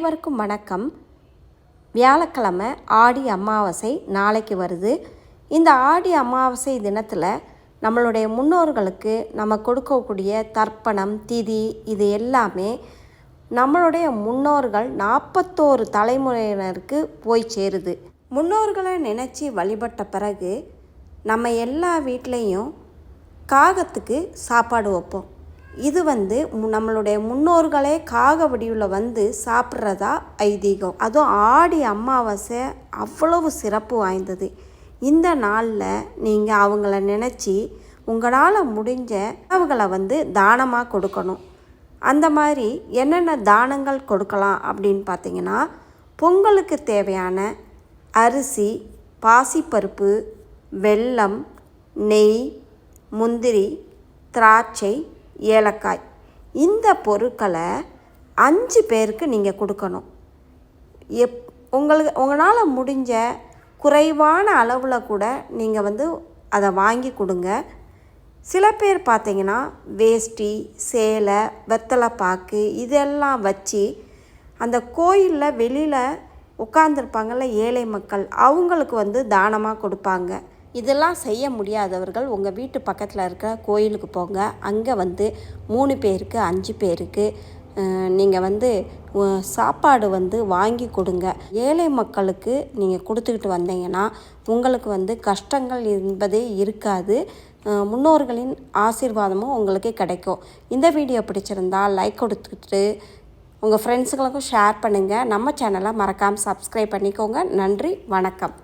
அனைவருக்கும் வணக்கம். வியாழக்கிழமை ஆடி அமாவாசை நாளைக்கு வருது. இந்த ஆடி அமாவாசை தினத்தில் நம்மளுடைய முன்னோர்களுக்கு நம்ம கொடுக்கக்கூடிய தர்ப்பணம் திதி இது எல்லாமே நம்மளுடைய முன்னோர்கள் 41 தலைமுறையினருக்கு போய் சேருது. முன்னோர்களை நினச்சி வழிபட்ட பிறகு நம்ம எல்லா வீட்லேயும் காகத்துக்கு சாப்பாடு வைப்போம். இது நம்மளுடைய முன்னோர்களே காக வடிவில் சாப்பிட்றதா ஐதீகம். அதுவும் ஆடி அமாவாசை அவ்வளவு சிறப்பு வாய்ந்தது. இந்த நாளில் நீங்கள் அவங்கள நினச்சி உங்களால் முடிஞ்ச உணவுகளை தானமாக கொடுக்கணும். அந்த மாதிரி என்னென்ன தானங்கள் கொடுக்கலாம் அப்படின்னு பார்த்தீங்கன்னா, பொங்கலுக்கு தேவையான அரிசி, பாசிப்பருப்பு, வெல்லம், நெய், முந்திரி, திராட்சை, ஏலக்காய் இந்த பொருட்களை 5 பேருக்கு நீங்கள் கொடுக்கணும். உங்களால் முடிஞ்ச குறைவான அளவில் கூட நீங்கள் அதை வாங்கி கொடுங்க. சில பேர் பார்த்தீங்கன்னா வேஷ்டி, சேலை, வெத்தலைப்பாக்கு இதெல்லாம் வச்சு அந்த கோயிலில் வெளியில் உட்காந்துருப்பாங்கள்ல ஏழை மக்கள், அவங்களுக்கு தானமாக கொடுப்பாங்க. இதெல்லாம் செய்ய முடியாதவர்கள் உங்கள் வீட்டு பக்கத்தில் இருக்கிற கோயிலுக்கு போங்க. அங்கே 3 பேருக்கு 5 பேருக்கு நீங்கள் சாப்பாடு வாங்கி கொடுங்க. ஏழை மக்களுக்கு நீங்கள் கொடுத்துக்கிட்டு வந்தீங்கன்னா உங்களுக்கு கஷ்டங்கள் என்பதே இருக்காது. முன்னோர்களின் ஆசீர்வாதமும் உங்களுக்கு கிடைக்கும். இந்த வீடியோ பிடிச்சிருந்தால் லைக் கொடுத்துட்டு உங்கள் ஃப்ரெண்ட்ஸுங்களுக்கும் ஷேர் பண்ணுங்கள். நம்ம சேனலை மறக்காமல் சப்ஸ்கிரைப் பண்ணிக்கோங்க. நன்றி, வணக்கம்.